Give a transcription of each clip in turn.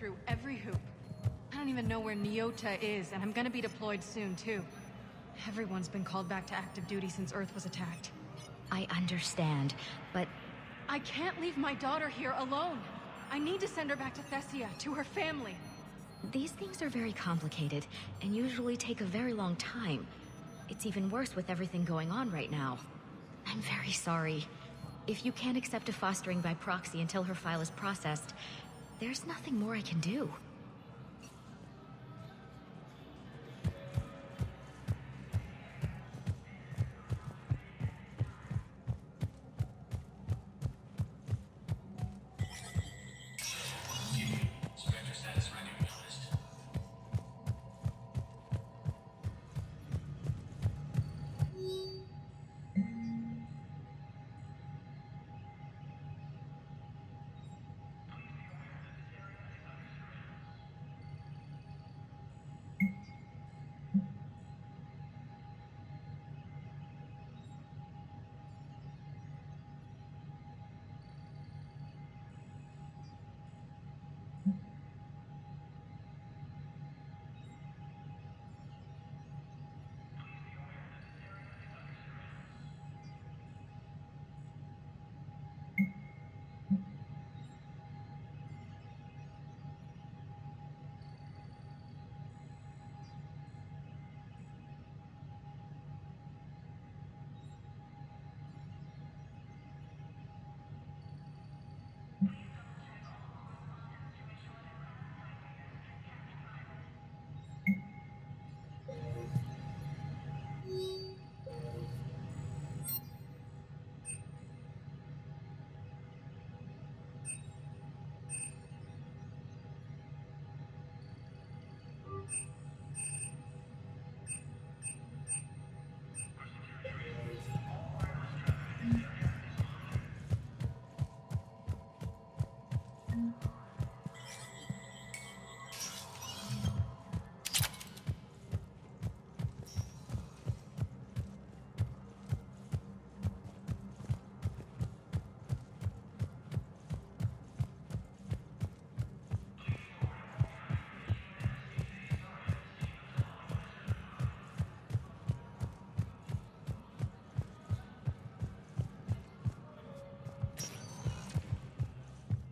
through every hoop. I don't even know where Nyota is, and I'm gonna be deployed soon, too. Everyone's been called back to active duty since Earth was attacked. I understand, but... I can't leave my daughter here alone. I need to send her back to Thessia, to her family. These things are very complicated, and usually take a very long time. It's even worse with everything going on right now. I'm very sorry. If you can't accept a fostering by proxy until her file is processed, there's nothing more I can do. Spectre status recognized.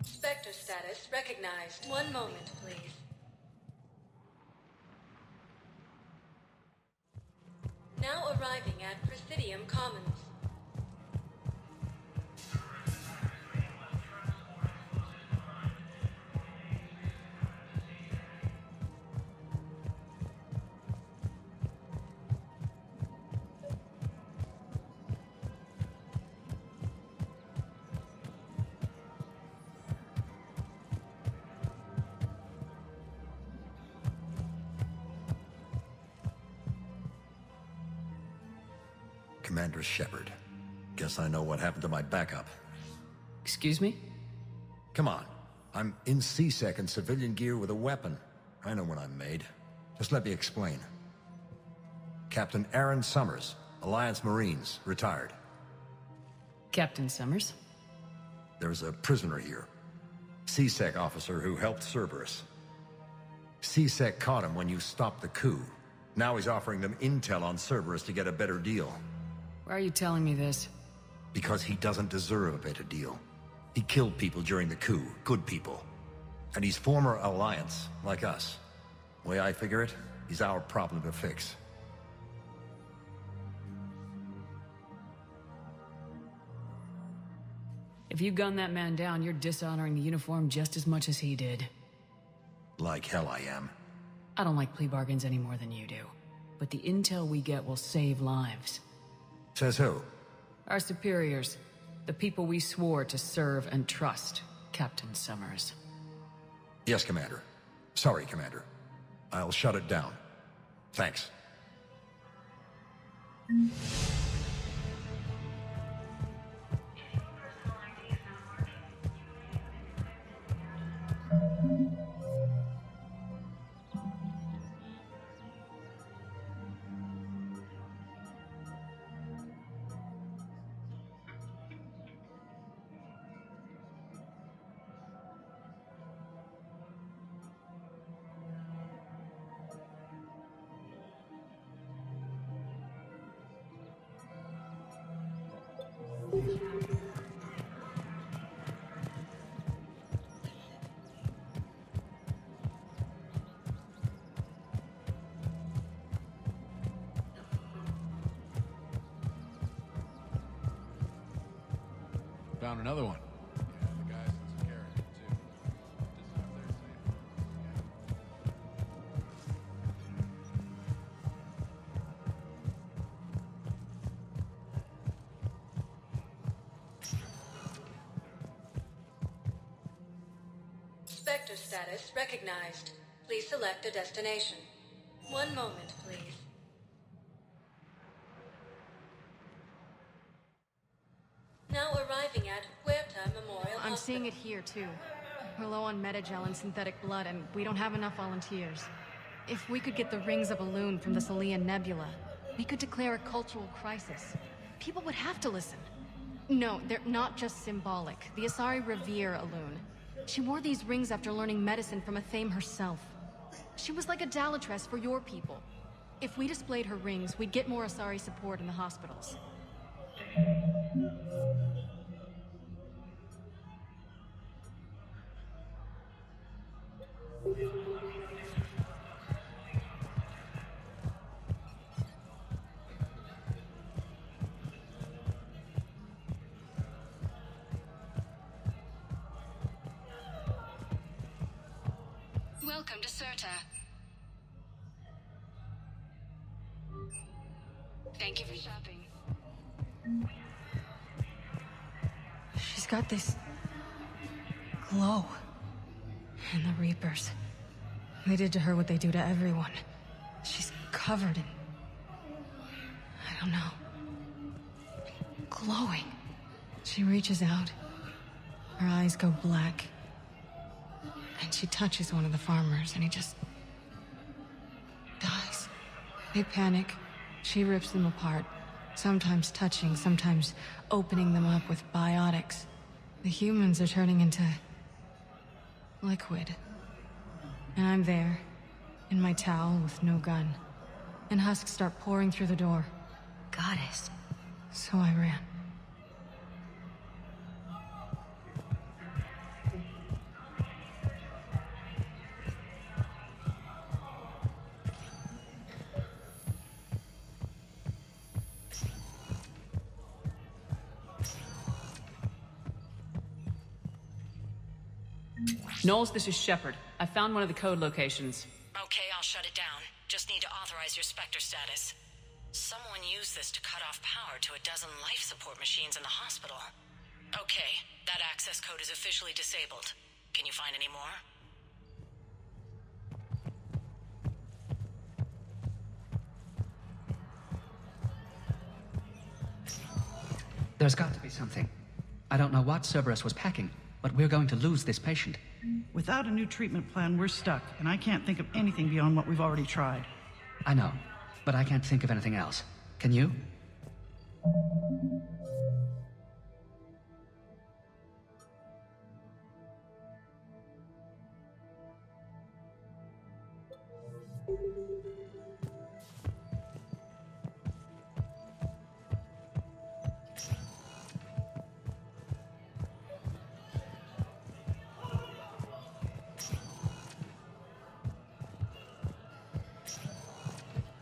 Spectre status recognized. One moment, please. Now arriving at Presidium Commons. Commander Shepard. Guess I know what happened to my backup. Excuse me? Come on. I'm in CSEC in civilian gear with a weapon. I know what I'm made. Just let me explain. Captain Aaron Summers, Alliance Marines, retired. Captain Summers? There's a prisoner here. CSEC officer who helped Cerberus. CSEC caught him when you stopped the coup. Now he's offering them intel on Cerberus to get a better deal. Why are you telling me this? Because he doesn't deserve a better deal. He killed people during the coup, good people. And he's former Alliance, like us. Way I figure it, he's our problem to fix. If you gun that man down, you're dishonoring the uniform just as much as he did. Like hell I am. I don't like plea bargains any more than you do. But the intel we get will save lives. Says who? Our superiors. The people we swore to serve and trust, Captain Summers. Yes, Commander. Sorry, Commander. I'll shut it down. Thanks. Found another one. Yeah, the guys in some carriage, too. Just up there safe. Spectre status recognized. Please select a destination. One moment, please. Now arriving at Huerta Memorial I'm seeing it here, too. We're low on metagel and synthetic blood, and we don't have enough volunteers. If we could get the rings of Elune from the Salian Nebula, we could declare a cultural crisis. People would have to listen. No, they're not just symbolic. The Asari revere Elune. She wore these rings after learning medicine from Athame herself. She was like a Dalatress for your people. If we displayed her rings, we'd get more Asari support in the hospitals. Welcome to Serta. Thank you for shopping. She's got this glow. And the Reapers. They did to her what they do to everyone. She's covered in... I don't know. Glowing. She reaches out. Her eyes go black. And she touches one of the farmers, and he just... dies. They panic. She rips them apart. Sometimes touching, sometimes opening them up with biotics. The humans are turning into... liquid. And I'm there, in my towel with no gun. And husks start pouring through the door. Goddess. So I ran. Knowles, this is Shepard. I found one of the code locations. Okay, I'll shut it down. Just need to authorize your Spectre status. Someone used this to cut off power to a dozen life support machines in the hospital. Okay, that access code is officially disabled. Can you find any more? There's got to be something. I don't know what Cerberus was packing, but we're going to lose this patient. Without a new treatment plan, we're stuck, and I can't think of anything beyond what we've already tried. I know, but I can't think of anything else. Can you?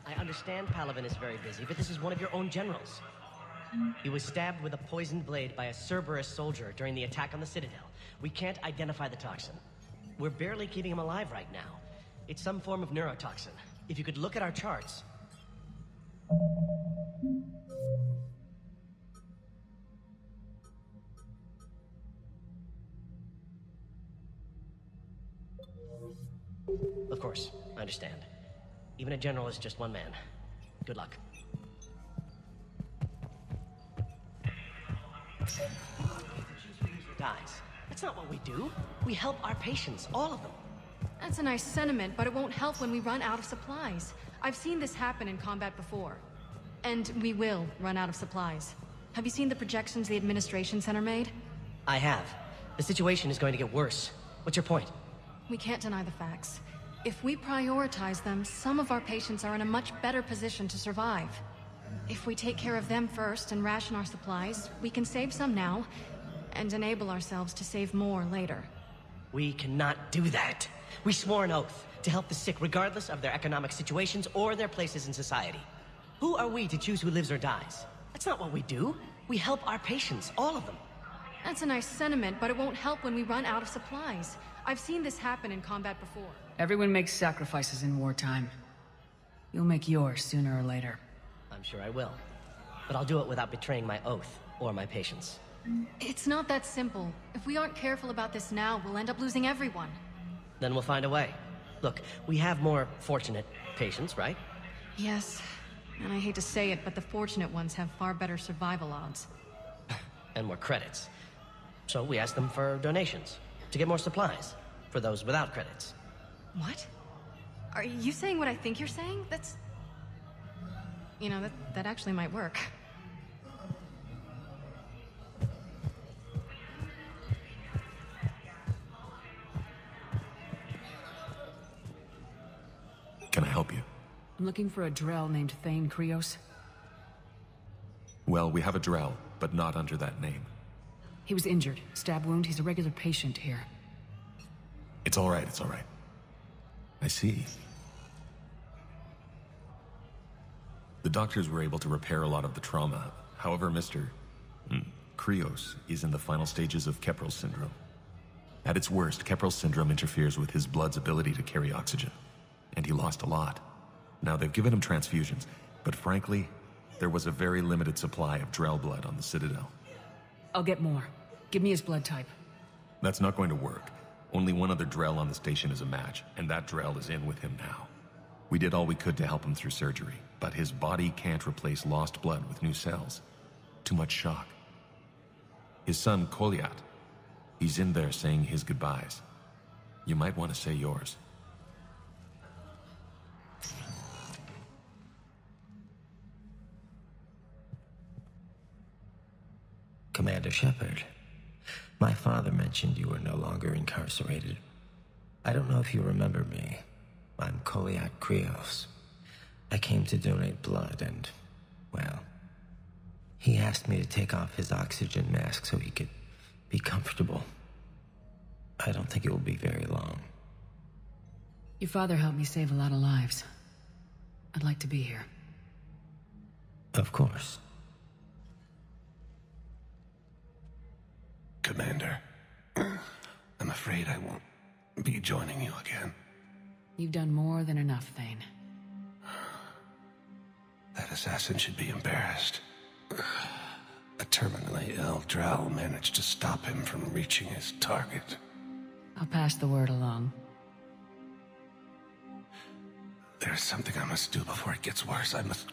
I understand Palaven is very busy, but this is one of your own generals. He was stabbed with a poisoned blade by a Cerberus soldier during the attack on the Citadel. We can't identify the toxin. We're barely keeping him alive right now. It's some form of neurotoxin. If you could look at our charts... Of course, I understand. Even a general is just one man. Good luck. Dies. That's not what we do. We help our patients, all of them. That's a nice sentiment, but it won't help when we run out of supplies. I've seen this happen in combat before. And we will run out of supplies. Have you seen the projections the administration center made? I have. The situation is going to get worse. What's your point? We can't deny the facts. If we prioritize them, some of our patients are in a much better position to survive. If we take care of them first and ration our supplies, we can save some now, and enable ourselves to save more later. We cannot do that. We swore an oath to help the sick regardless of their economic situations or their places in society. Who are we to choose who lives or dies? That's not what we do. We help our patients, all of them. That's a nice sentiment, but it won't help when we run out of supplies. I've seen this happen in combat before. Everyone makes sacrifices in wartime. You'll make yours sooner or later. I'm sure I will. But I'll do it without betraying my oath or my patients. It's not that simple. If we aren't careful about this now, we'll end up losing everyone. Then we'll find a way. Look, we have more fortunate patients, right? Yes. And I hate to say it, but the fortunate ones have far better survival odds. And more credits. So we ask them for donations, to get more supplies, for those without credits. What? Are you saying what I think you're saying? That's... You know, that actually might work. Can I help you? I'm looking for a Drell named Thane Krios. Well, we have a Drell, but not under that name. He was injured. Stab wound. He's a regular patient here. It's all right, it's all right. I see. The doctors were able to repair a lot of the trauma. However, Mr. Krios is in the final stages of Keprel's syndrome. At its worst, Keprel's syndrome interferes with his blood's ability to carry oxygen. And he lost a lot. Now, they've given him transfusions, but frankly, there was a very limited supply of Drell blood on the Citadel. I'll get more. Give me his blood type. That's not going to work. Only one other Drell on the station is a match, and that Drell is in with him now. We did all we could to help him through surgery, but his body can't replace lost blood with new cells. Too much shock. His son, Kolyat, he's in there saying his goodbyes. You might want to say yours. Commander Shepard, my father mentioned you were no longer incarcerated. I don't know if you remember me. I'm Kolyat Krios. I came to donate blood and, well, he asked me to take off his oxygen mask so he could be comfortable. I don't think it will be very long. Your father helped me save a lot of lives. I'd like to be here. Of course. Commander, I'm afraid I won't be joining you again. You've done more than enough, Thane. That assassin should be embarrassed. A terminally ill Drow managed to stop him from reaching his target. I'll pass the word along. There's something I must do before it gets worse. I must...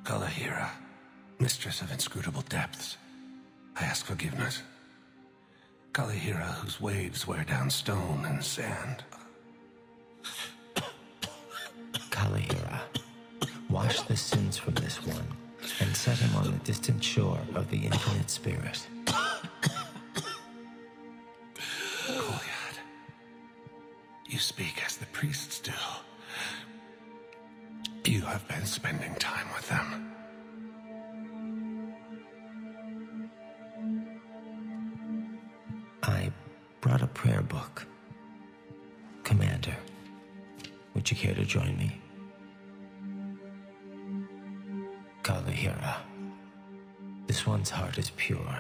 Kalahira, mistress of inscrutable depths, I ask forgiveness. Kalahira, whose waves wear down stone and sand. Kalahira, wash the sins from this one, and set him on the distant shore of the infinite spirit. Kolyat, you speak as the priests do. You have been spending time with them. I brought a prayer book. Commander, would you care to join me? Kalahira, this one's heart is pure,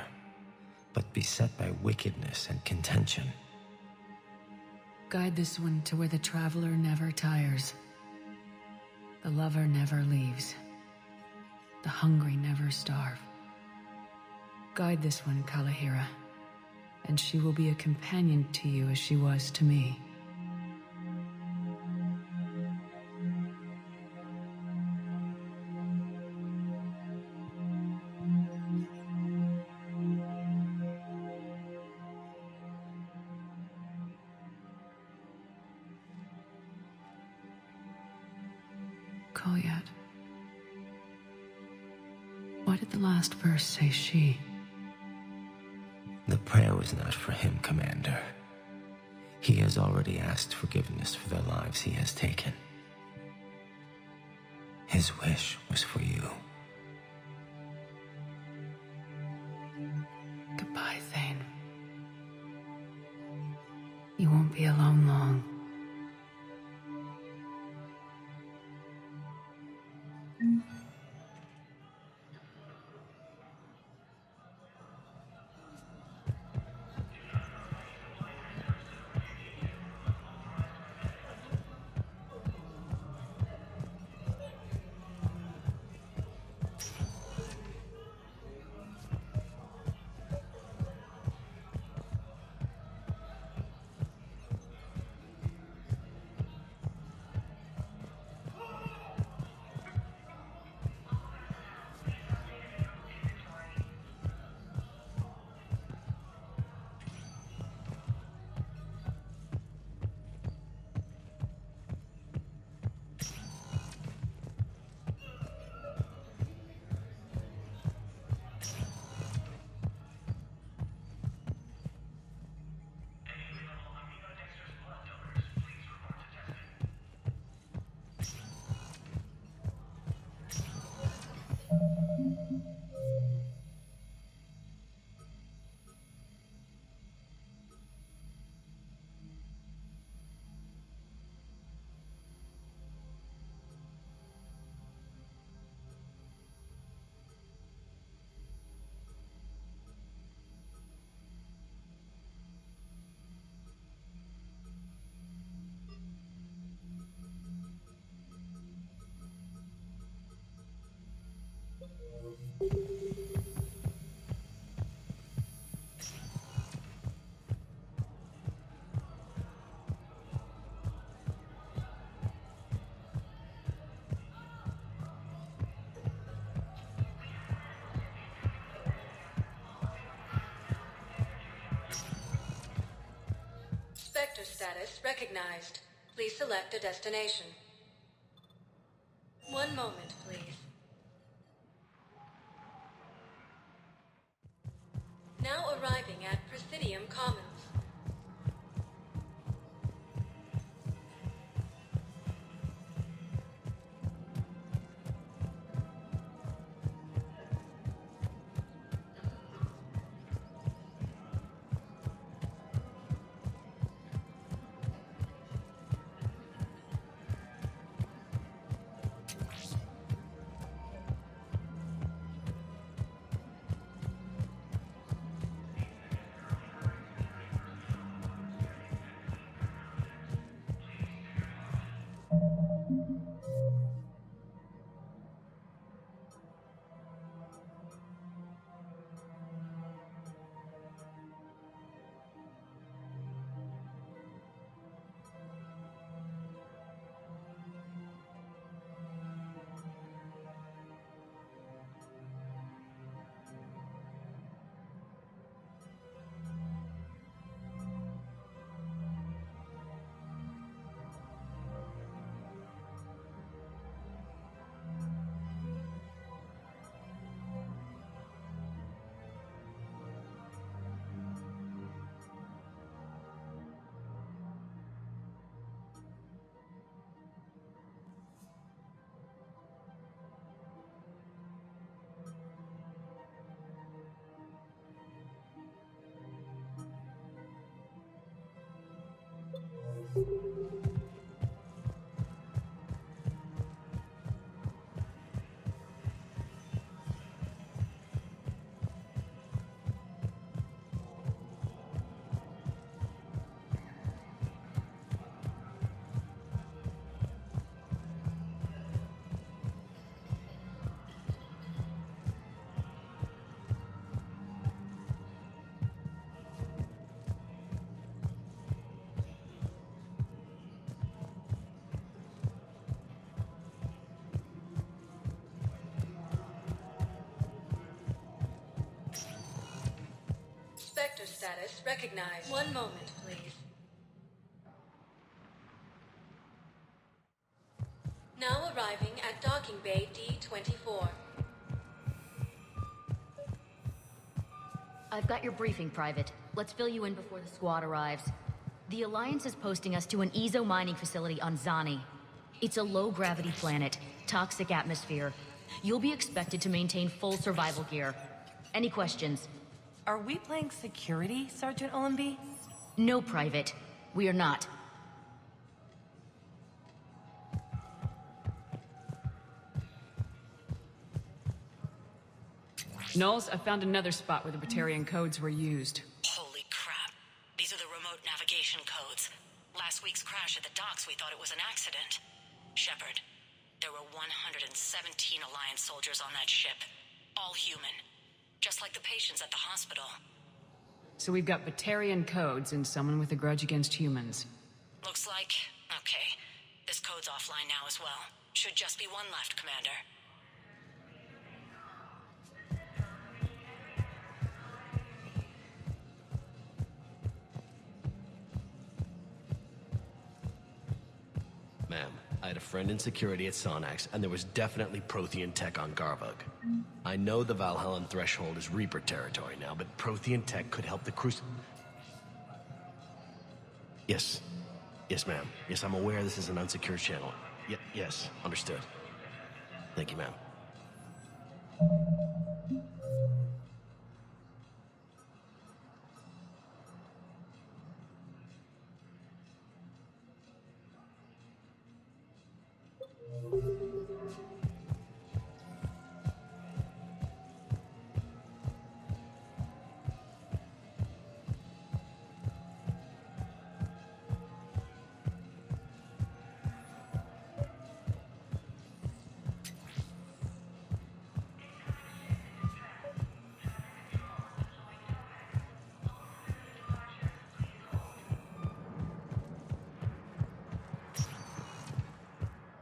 but beset by wickedness and contention. Guide this one to where the traveler never tires. The lover never leaves. The hungry never starve. Guide this one, Kalahira, and she will be a companion to you as she was to me. Kolyat. Why did the last verse say she? The prayer was not for him, Commander. He has already asked forgiveness for the lives he has taken. His wish was for you. Goodbye, Thane. You won't be alone long. Spectre status recognized. Please select a destination. One moment, please. Now arriving at Presidium Commons. Spectre status recognized. One moment, please. Now arriving at Docking Bay D-24. I've got your briefing, Private. Let's fill you in before the squad arrives. The Alliance is posting us to an Ezo mining facility on Zani. It's a low-gravity planet, toxic atmosphere. You'll be expected to maintain full survival gear. Any questions? Are we playing security, Sergeant Ullenby? No, Private. We are not. Knowles, I found another spot where the Batarian codes were used. Holy crap. These are the remote navigation codes. Last week's crash at the docks, we thought it was an accident. Shepard, there were 117 Alliance soldiers on that ship. All human. Just like the patients at the hospital. So we've got Batarian codes and someone with a grudge against humans. Looks like... okay. This code's offline now as well. Should just be one left, Commander. Ma'am, I had a friend in security at Sonax, and there was definitely Prothean tech on Garvug. I know the Valhallan threshold is Reaper territory now, but Prothean tech could help the Yes. Yes, ma'am. Yes, I'm aware this is an unsecured channel. Yes, understood. Thank you, ma'am.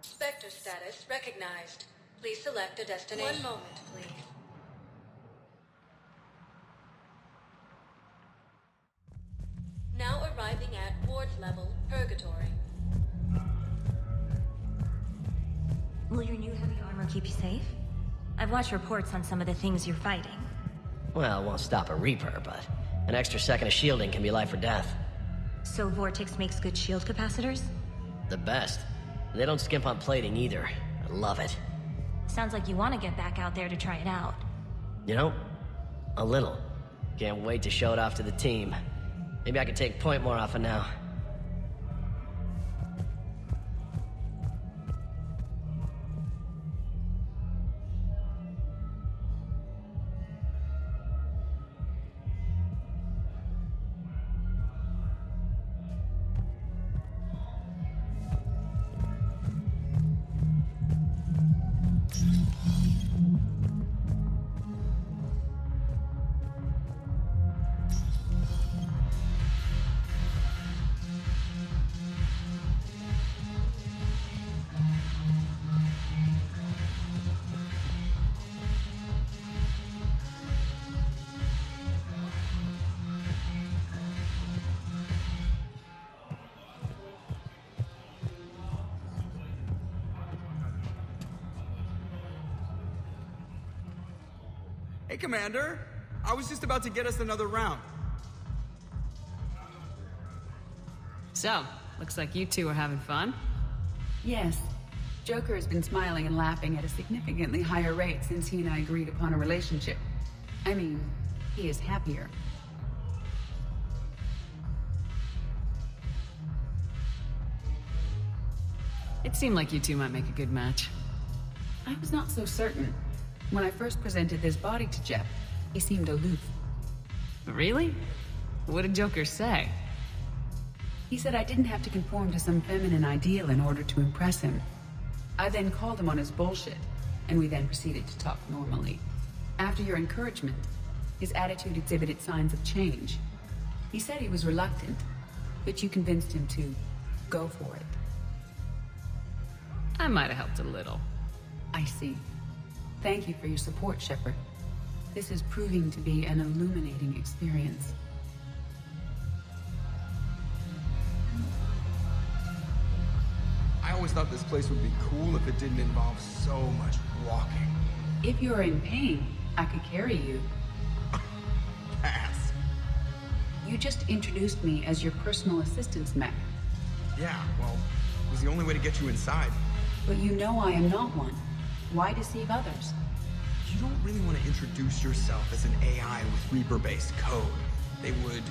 Spectre status recognized. Please select a destination. One moment, please. Now arriving at Ward's level, Purgatory. Will your new heavy armor keep you safe? I've watched reports on some of the things you're fighting. Well, it won't stop a Reaper, but an extra second of shielding can be life or death. So Vortex makes good shield capacitors? The best. They don't skimp on plating either. I love it. Sounds like you want to get back out there to try it out. You know, a little. Can't wait to show it off to the team. Maybe I could take point more often now. Hey, Commander. I was just about to get us another round. So, looks like you two are having fun. Yes. Joker has been smiling and laughing at a significantly higher rate since he and I agreed upon a relationship. I mean, he is happier. It seemed like you two might make a good match. I was not so certain. When I first presented this body to Jeff, he seemed aloof. Really? What did Joker say? He said I didn't have to conform to some feminine ideal in order to impress him. I then called him on his bullshit, and we then proceeded to talk normally. After your encouragement, his attitude exhibited signs of change. He said he was reluctant, but you convinced him to go for it. I might have helped a little. I see. Thank you for your support, Shepard. This is proving to be an illuminating experience. I always thought this place would be cool if it didn't involve so much walking. If you're in pain, I could carry you. Pat. just introduced me as your personal assistance mech. Yeah, well, it was the only way to get you inside. But you know I am not one. Why deceive others? You don't really want to introduce yourself as an AI with Reaper-based code. They would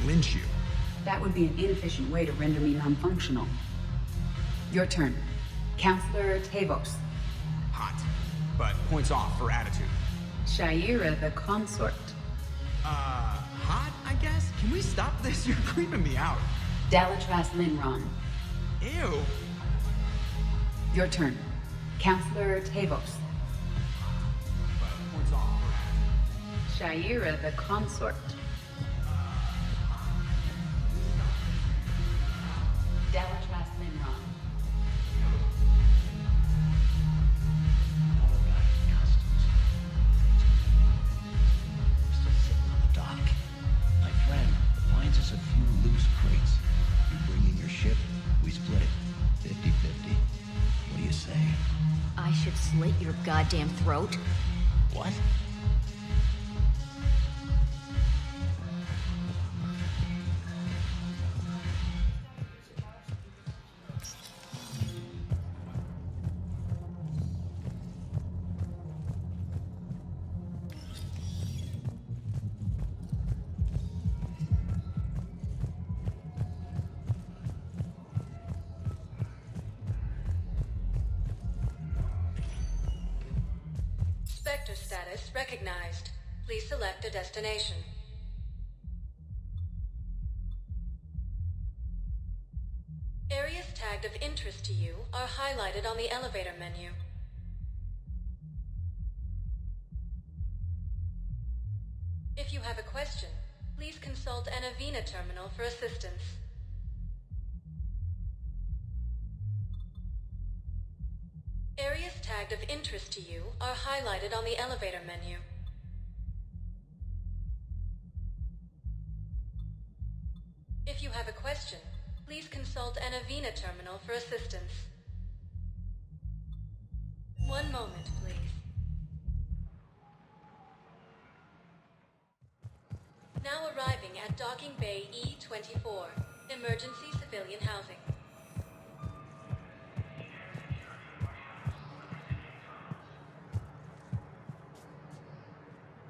lynch you. That would be an inefficient way to render me non-functional. Your turn. Counselor Tavos. Hot, but points off for attitude. Shaira the consort. Hot, I guess? Can we stop this? You're creeping me out. Dalatras Linron. Ew. Your turn. Counselor Tavos. Points off for attitude. Shaira the consort. Dalatras Linron. My friend finds us a few loose crates. You bring in your ship, we split it. 50-50. What do you say? I should slit your goddamn throat. What? Spectre status recognized. Please select a destination. Areas tagged of interest to you are highlighted on the elevator menu. If you have a question, please consult AyaAnnyGaming terminal for assistance. Areas tagged of interest to you are highlighted on the elevator menu. If you have a question, please consult AyaAnnyGaming terminal for assistance. One moment, please. Now arriving at Docking Bay E-24, Emergency Civilian Housing.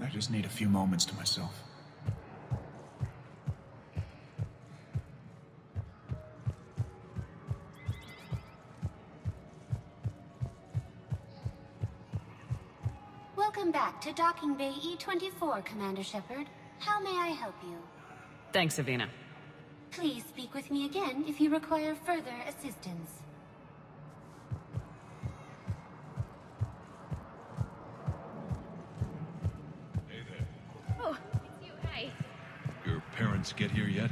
I just need a few moments to myself. Welcome back to Docking Bay E-24, Commander Shepard. How may I help you? Thanks, Savina. Please speak with me again if you require further assistance. Oh, it's you. Hi. Your parents get here yet?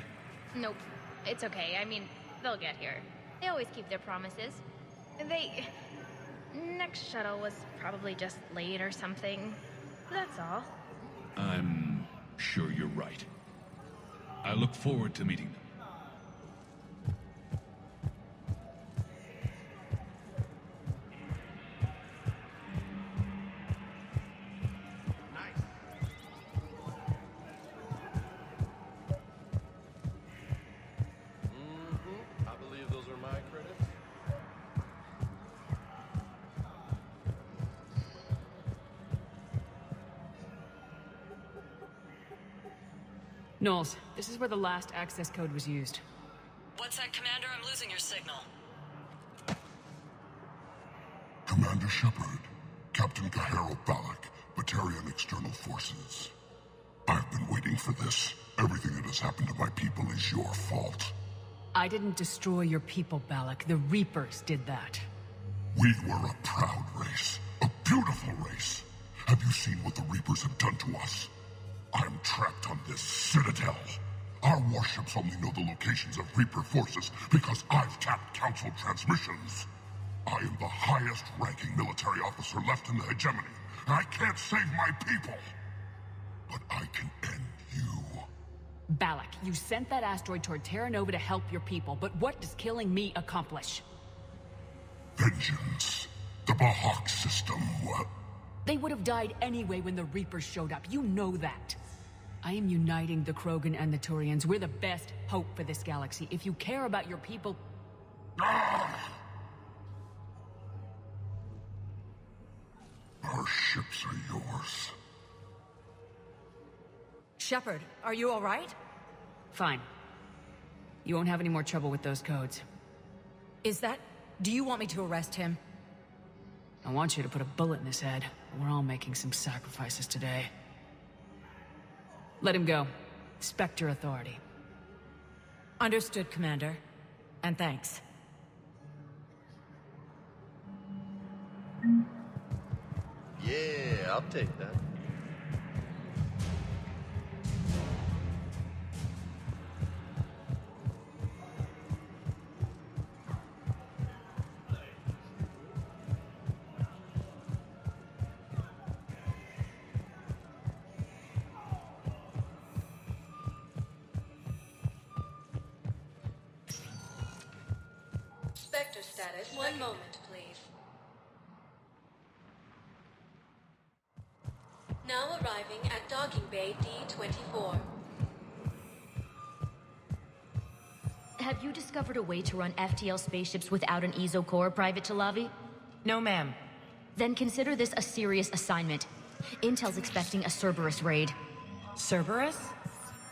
Nope. It's okay. I mean, they'll get here. They always keep their promises. Next shuttle was probably just late or something. That's all. I'm sure you're right. I look forward to meeting them. I believe those are my credits. Knowles, this is where the last access code was used. What's that, Commander? I'm losing your signal. Commander Shepard, Captain Kahero Balak, Batarian External Forces. I've been waiting for this. Everything that has happened to my people is your fault. I didn't destroy your people, Balak. The Reapers did that. We were a proud race. A beautiful race. Have you seen what the Reapers have done to us? I'm trapped on this citadel. Our warships only know the locations of Reaper forces because I've tapped Council transmissions. I am the highest-ranking military officer left in the hegemony. I can't save my people. But I can end you. Balak, you sent that asteroid toward Terra Nova to help your people, but what does killing me accomplish? Vengeance. The Bahak system. They would have died anyway when the Reapers showed up. You know that. I am uniting the Krogan and the Turians. We're the best hope for this galaxy. If you care about your people... Our ships are yours. Shepard, are you all right? Fine. You won't have any more trouble with those codes. Is that... Do you want me to arrest him? I want you to put a bullet in his head. We're all making some sacrifices today. Let him go. Spectre Authority. Understood, Commander. And thanks. Yeah, I'll take that. Spectre status. One moment, please. Now arriving at docking bay D-24. Have you discovered a way to run FTL spaceships without an ESO core, Private Chalavi? No, ma'am. Then consider this a serious assignment. Intel's expecting a Cerberus raid. Cerberus?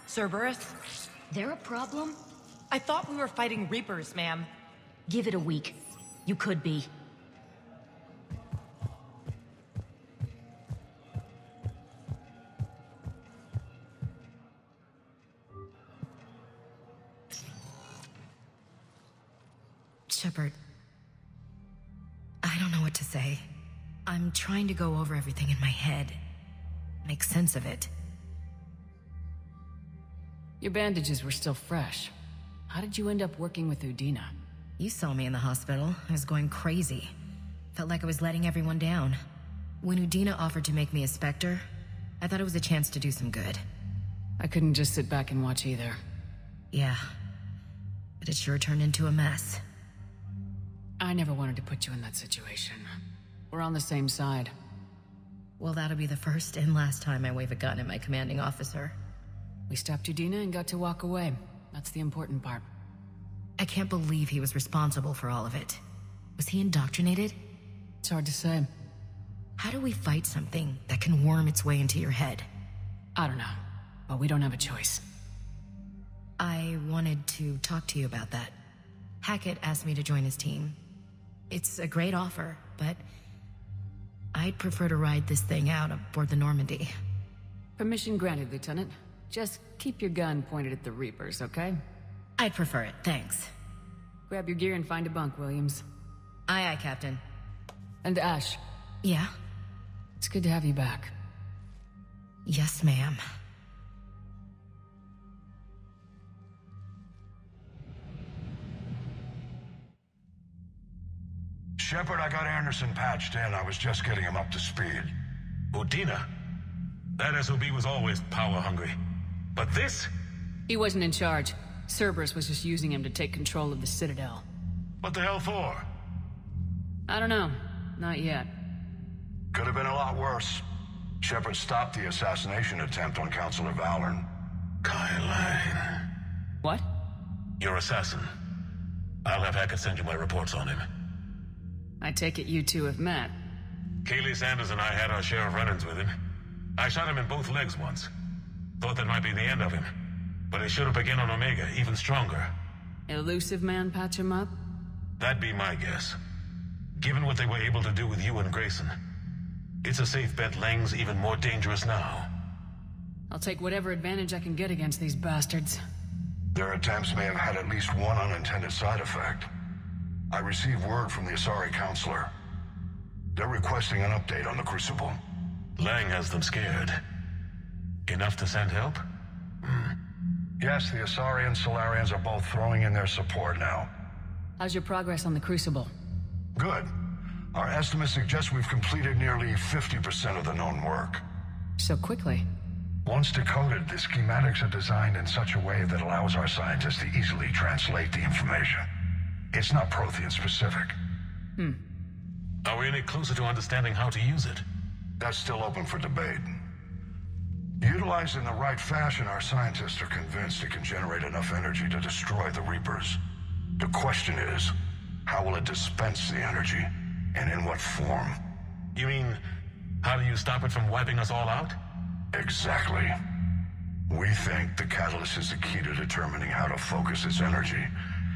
Cerberus? They're a problem? I thought we were fighting Reapers, ma'am. Give it a week. You could be. Shepard, I don't know what to say. I'm trying to go over everything in my head. Make sense of it. Your bandages were still fresh. How did you end up working with Udina? You saw me in the hospital. I was going crazy. Felt like I was letting everyone down. When Udina offered to make me a Spectre, I thought it was a chance to do some good. I couldn't just sit back and watch either. Yeah. But it sure turned into a mess. I never wanted to put you in that situation. We're on the same side. Well, that'll be the first and last time I wave a gun at my commanding officer. We stopped Udina and got to walk away. That's the important part. I can't believe he was responsible for all of it. Was he indoctrinated? It's hard to say. How do we fight something that can worm its way into your head? I don't know, but we don't have a choice. I wanted to talk to you about that. Hackett asked me to join his team. It's a great offer, but I'd prefer to ride this thing out aboard the Normandy. Permission granted, Lieutenant. Just keep your gun pointed at the Reapers, okay? I'd prefer it, thanks. Grab your gear and find a bunk, Williams. Aye, aye, Captain. And Ash. Yeah? It's good to have you back. Yes, ma'am. Shepard, I got Anderson patched in. I was just getting him up to speed. Udina? That SOB was always power-hungry. But this? He wasn't in charge. Cerberus was just using him to take control of the Citadel. What the hell for? I don't know. Not yet. Could have been a lot worse. Shepard stopped the assassination attempt on Counselor Valorn. Kyle. What? Your assassin. I'll have Hackett send you my reports on him. I take it you two have met. Kaylee Sanders and I had our share of run-ins with him. I shot him in both legs once. Thought that might be the end of him. But he should have begun on Omega, even stronger. Elusive man patch him up? That'd be my guess. Given what they were able to do with you and Grayson. It's a safe bet Lang's even more dangerous now. I'll take whatever advantage I can get against these bastards. Their attempts may have had at least one unintended side effect. I received word from the Asari Counselor. They're requesting an update on the Crucible. Lang has them scared. Enough to send help? Yes, the Asari and Solarians are both throwing in their support now. How's your progress on the Crucible? Good. Our estimates suggest we've completed nearly 50% of the known work. So quickly? Once decoded, the schematics are designed in such a way that allows our scientists to easily translate the information. It's not Prothean specific. Are we any closer to understanding how to use it? That's still open for debate. Utilized in the right fashion, our scientists are convinced it can generate enough energy to destroy the Reapers. The question is, how will it dispense the energy, and in what form? You mean, how do you stop it from wiping us all out? Exactly. We think the catalyst is the key to determining how to focus its energy,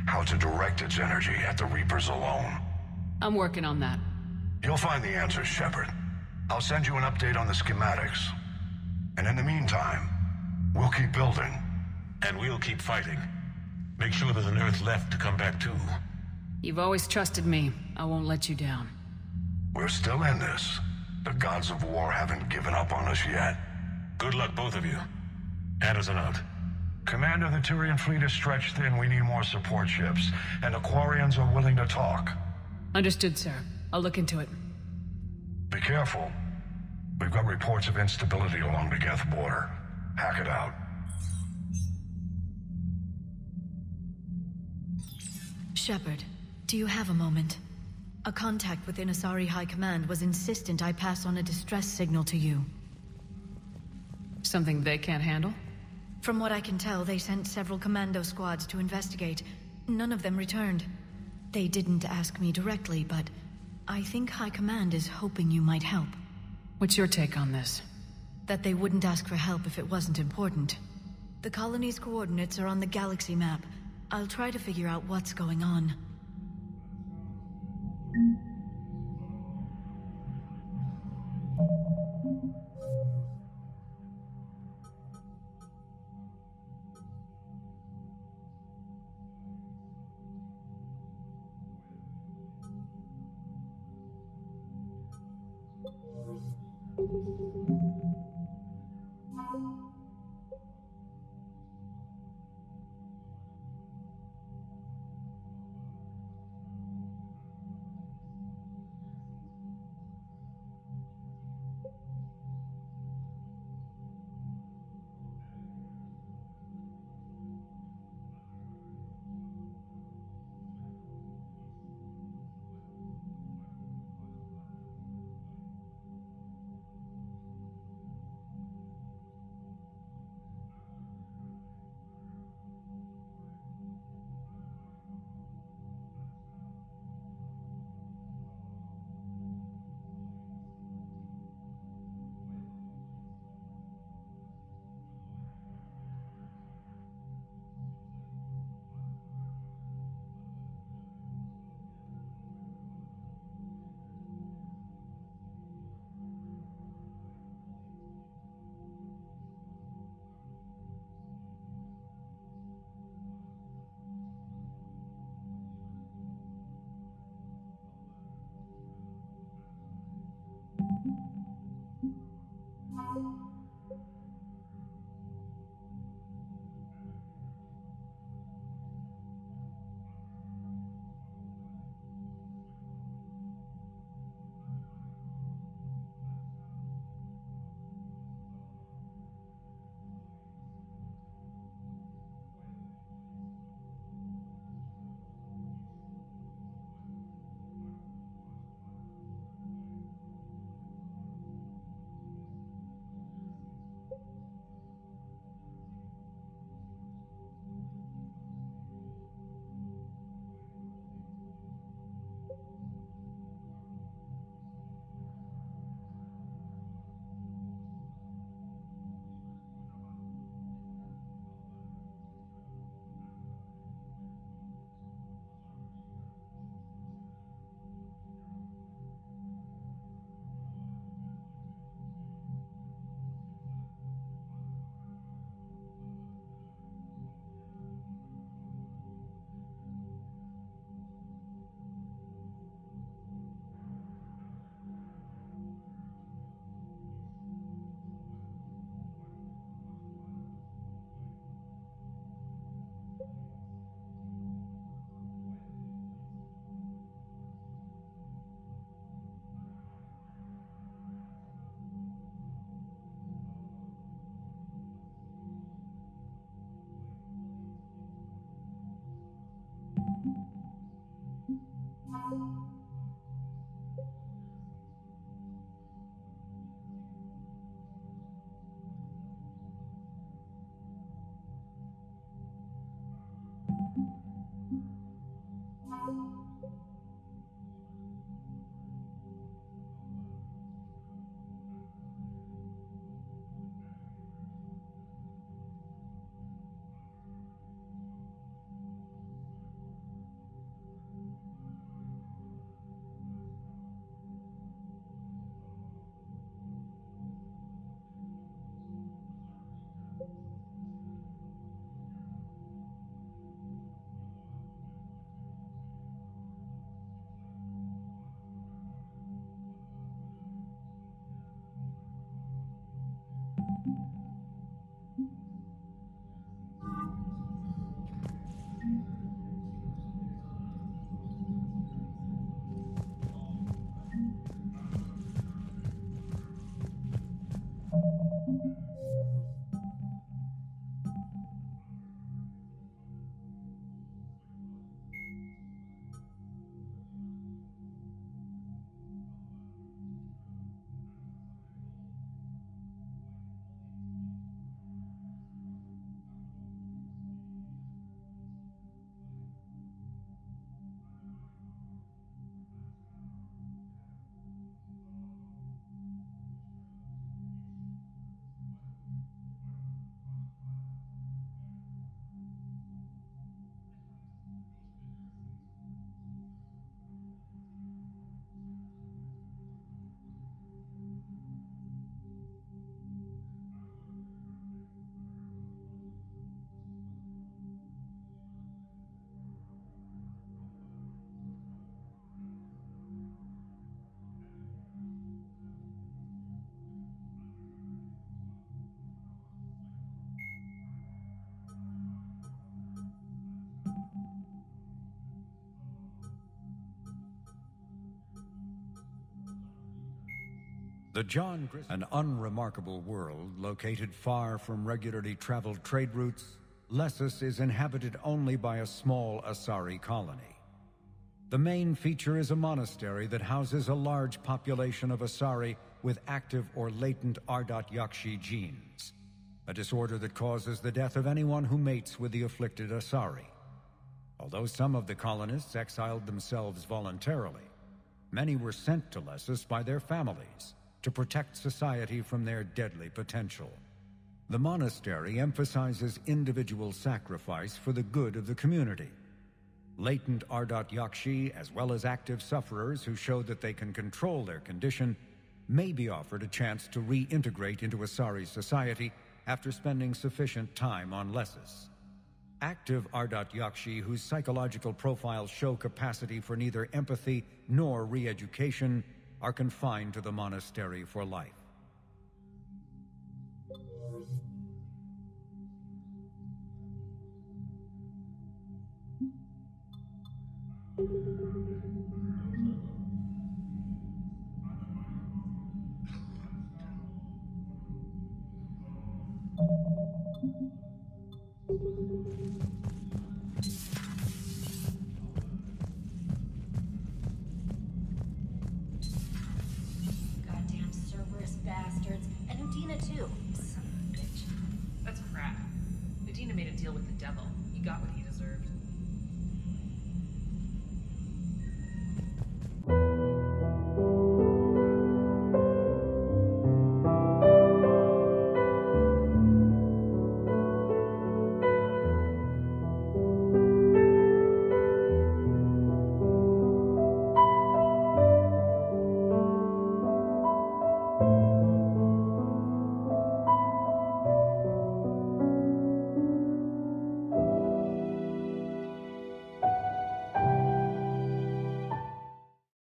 how to direct its energy at the Reapers alone. I'm working on that. You'll find the answers, Shepard. I'll send you an update on the schematics. And in the meantime, we'll keep building. And we'll keep fighting. Make sure there's an Earth left to come back to. You've always trusted me. I won't let you down. We're still in this. The gods of war haven't given up on us yet. Good luck, both of you. Anderson out. Commander, the Turian fleet is stretched thin. We need more support ships. And the Quarians are willing to talk. Understood, sir. I'll look into it. Be careful. We've got reports of instability along the Geth border. Hack it out. Shepard, do you have a moment? A contact within Asari High Command was insistent I pass on a distress signal to you. Something they can't handle? From what I can tell, they sent several commando squads to investigate. None of them returned. They didn't ask me directly, but I think High Command is hoping you might help. What's your take on this? That they wouldn't ask for help if it wasn't important. The colony's coordinates are on the galaxy map. I'll try to figure out what's going on. An unremarkable world located far from regularly traveled trade routes, Lessus is inhabited only by a small Asari colony. The main feature is a monastery that houses a large population of Asari with active or latent Ardat Yakshi genes, a disorder that causes the death of anyone who mates with the afflicted Asari. Although some of the colonists exiled themselves voluntarily, many were sent to Lessus by their families to protect society from their deadly potential. The monastery emphasizes individual sacrifice for the good of the community. Latent Ardat Yakshi, as well as active sufferers who show that they can control their condition, may be offered a chance to reintegrate into Asari society after spending sufficient time on Lessus. Active Ardat Yakshi whose psychological profiles show capacity for neither empathy nor re-education are confined to the monastery for life.